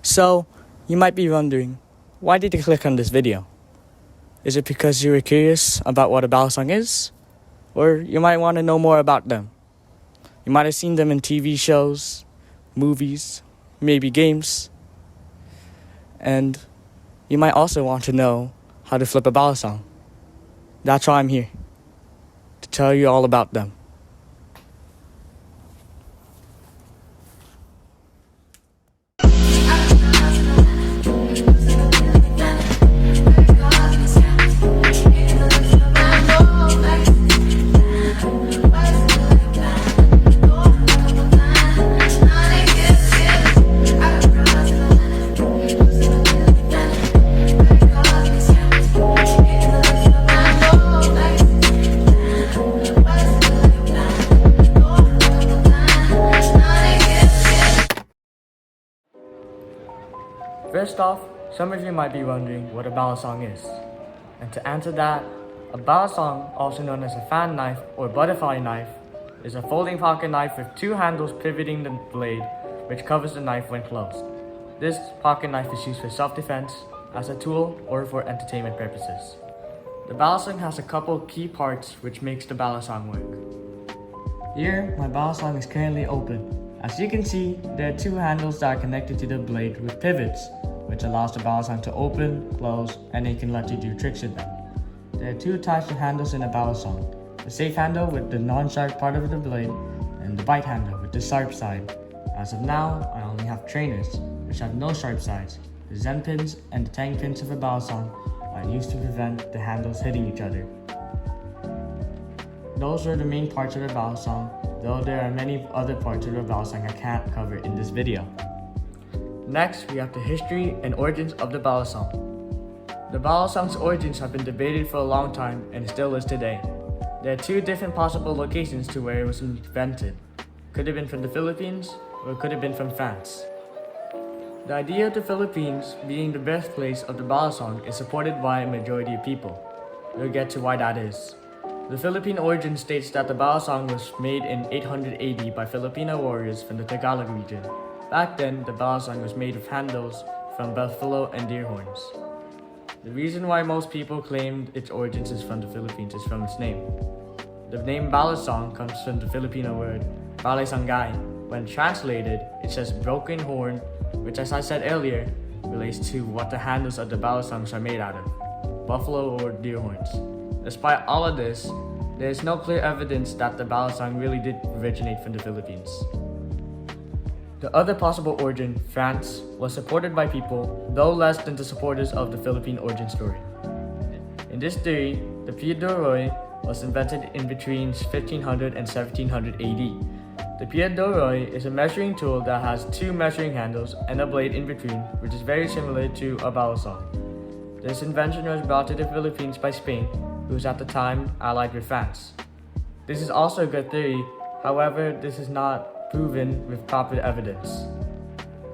So, you might be wondering, why did you click on this video? Is it because you were curious about what a balisong is? Or you might want to know more about them. You might have seen them in TV shows, movies, maybe games. And you might also want to know how to flip a balisong. That's why I'm here, to tell you all about them. First off, some of you might be wondering what a balisong is. And to answer that, a balisong, also known as a fan knife or butterfly knife, is a folding pocket knife with two handles pivoting the blade, which covers the knife when closed. This pocket knife is used for self-defense, as a tool, or for entertainment purposes. The balisong has a couple key parts which makes the balisong work. Here, my balisong is currently open. As you can see, there are two handles that are connected to the blade with pivots, which allows the balisong to open, close, and it can let you do tricks with them. There are two types of handles in a balisong: the safe handle with the non-sharp part of the blade, and the bite handle with the sharp side. As of now, I only have trainers, which have no sharp sides. The Zen pins and the Tang pins of a balisong are used to prevent the handles hitting each other. Those are the main parts of the balisong, though there are many other parts of the balisong I can't cover in this video. Next, we have the history and origins of the balisong. The balisong's origins have been debated for a long time and still is today. There are two different possible locations to where it was invented. Could have been from the Philippines, or it could have been from France. The idea of the Philippines being the birthplace of the balisong is supported by a majority of people. We'll get to why that is. The Philippine origin states that the balisong was made in 800 AD by Filipino warriors from the Tagalog region. Back then, the balisong was made of handles from buffalo and deer horns. The reason why most people claimed its origins is from the Philippines is from its name. The name balisong comes from the Filipino word balisangay. When translated, it says broken horn, which, as I said earlier, relates to what the handles of the balisongs are made out of: buffalo or deer horns. Despite all of this, there is no clear evidence that the balisong really did originate from the Philippines. The other possible origin, France, was supported by people, though less than the supporters of the Philippine origin story. In this theory, the pied d'oreille was invented in between 1500 and 1700 AD. The pied d'oreille is a measuring tool that has two measuring handles and a blade in between, which is very similar to a balisong. This invention was brought to the Philippines by Spain, who was at the time allied with France. This is also a good theory, however, this is not proven with proper evidence.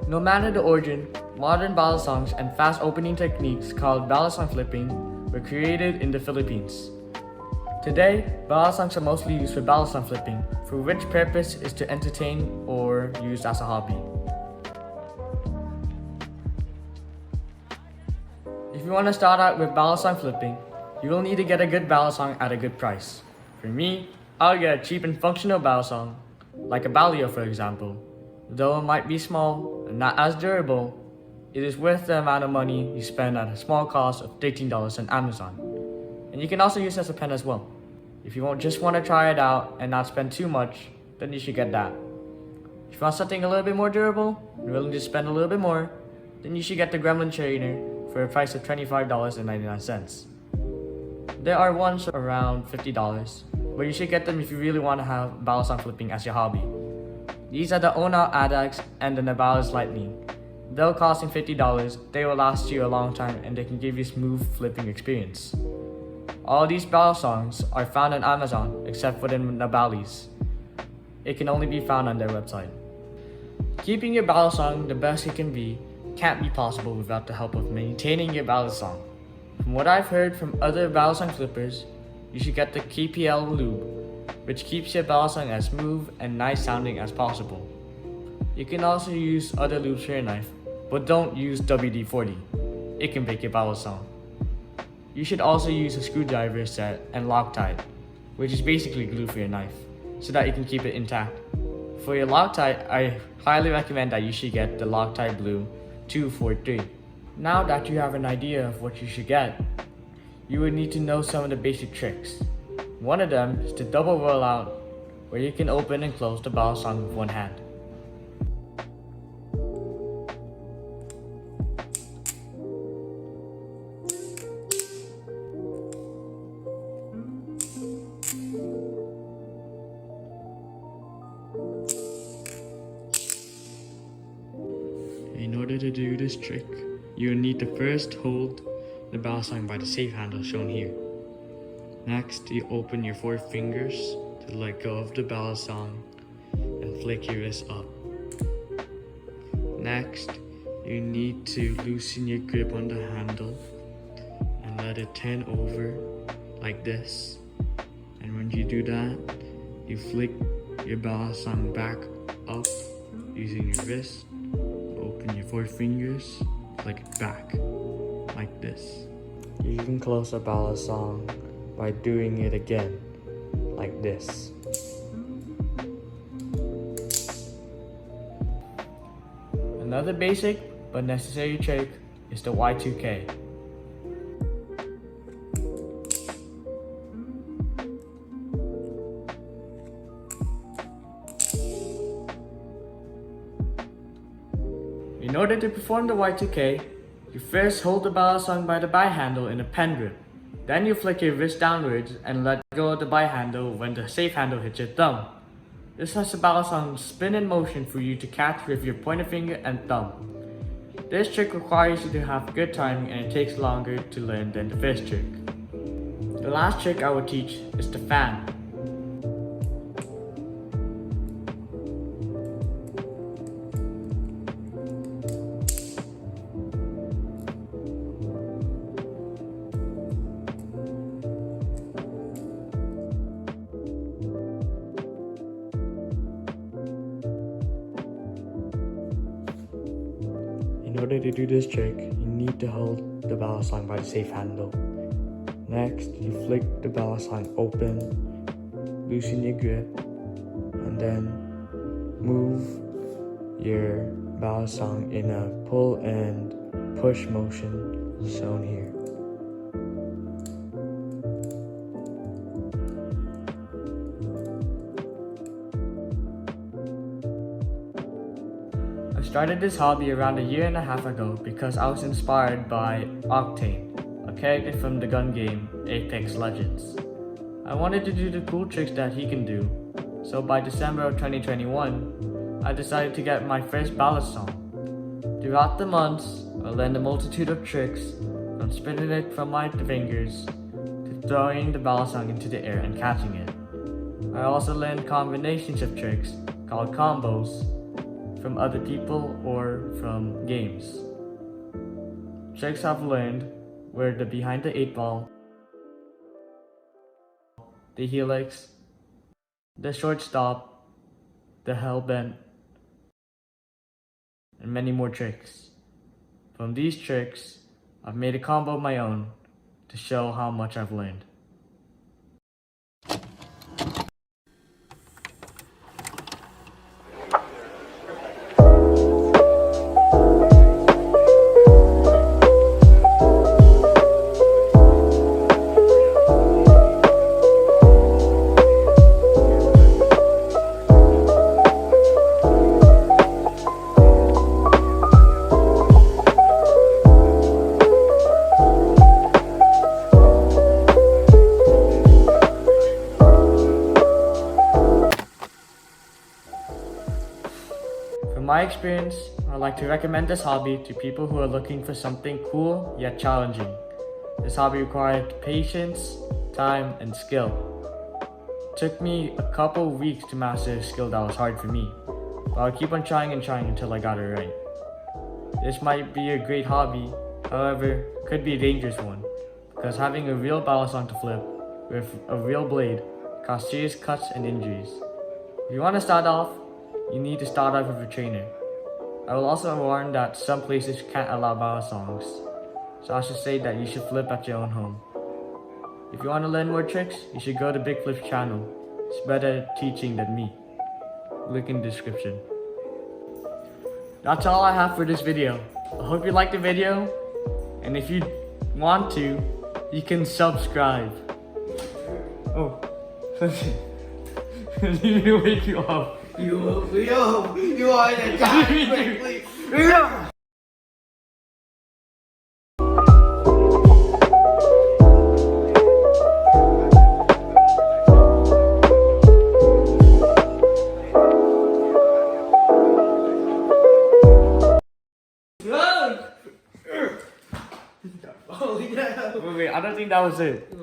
No matter the origin, modern balisongs and fast opening techniques called balisong flipping were created in the Philippines. Today, balisongs are mostly used for balisong flipping, for which purpose is to entertain or use as a hobby. If you want to start out with balisong flipping, you will need to get a good balisong at a good price. For me, I'll get a cheap and functional balisong, like a balio for example. Though it might be small and not as durable, it is worth the amount of money you spend at a small cost of $13 on Amazon. And you can also use it as a pen as well. If you just want to try it out and not spend too much, then you should get that. If you want something a little bit more durable and willing to spend a little bit more, then you should get the Gremlin trainer for a price of $25.99. There are ones around $50, but you should get them if you really want to have balisong flipping as your hobby. These are the Ona Adax and the Navalis Lightning. Though costing $50, they will last you a long time and they can give you smooth flipping experience. All these balisongs are found on Amazon except for the Nabalis. It can only be found on their website. Keeping your balisong the best it can be can't be possible without the help of maintaining your balisong. From what I've heard from other balisong flippers, you should get the KPL lube, which keeps your balisong as smooth and nice sounding as possible. You can also use other lubes for your knife, but don't use WD-40. It can break your balisong. You should also use a screwdriver set and Loctite, which is basically glue for your knife, so that you can keep it intact. For your Loctite, I highly recommend that you should get the Loctite Blue 243. Now that you have an idea of what you should get, you would need to know some of the basic tricks. One of them is to double roll out, where you can open and close the balisong with one hand. In order to do this trick, you need to first hold the balisong by the safe handle shown here. Next, you open your 4 fingers to let go of the balisong and flick your wrist up. Next, you need to loosen your grip on the handle and let it turn over like this. And when you do that, you flick your balisong back up using your wrist. Open your 4 fingers, flick it back like this. You can close the balisong by doing it again like this. Another basic but necessary trick is the Y2K. In order to perform the Y2K, you first hold the balisong by the by handle in a pen grip. Then you flick your wrist downwards and let go of the by handle when the safe handle hits your thumb. This lets the balisong spin in motion for you to catch with your pointer finger and thumb. This trick requires you to have good timing and it takes longer to learn than the first trick. The last trick I will teach is the fan. In order to do this trick, you need to hold the balisong by the safe handle. Next, you flick the balisong open, loosen your grip, and then move your balisong in a pull and push motion shown here. I started this hobby around 1.5 years ago because I was inspired by Octane, a character from the gun game Apex Legends. I wanted to do the cool tricks that he can do, so by December of 2021, I decided to get my first balisong. Throughout the months, I learned a multitude of tricks, from spinning it from my fingers to throwing the balisong into the air and catching it. I also learned combinations of tricks called combos from other people or from games. Tricks I've learned were the behind the 8 ball, the helix, the shortstop, the hellbent, and many more tricks. From these tricks, I've made a combo of my own to show how much I've learned. From my experience, I'd like to recommend this hobby to people who are looking for something cool yet challenging. This hobby required patience, time, and skill. It took me a couple weeks to master a skill that was hard for me, but I'll keep on trying and trying until I got it right. This might be a great hobby, however, could be a dangerous one, because having a real balisong to flip with a real blade cause serious cuts and injuries. If you want to start off, you need to start off with a trainer. I will also warn that some places can't allow balisongs, so I should say that you should flip at your own home. If you want to learn more tricks, you should go to Big Flip's channel. He's better at teaching than me. Link in the description. That's all I have for this video. I hope you liked the video, and if you want to, you can subscribe. Oh, let me wake you up. You woke me up. You are the guy quickly. Wait, I don't think that was it.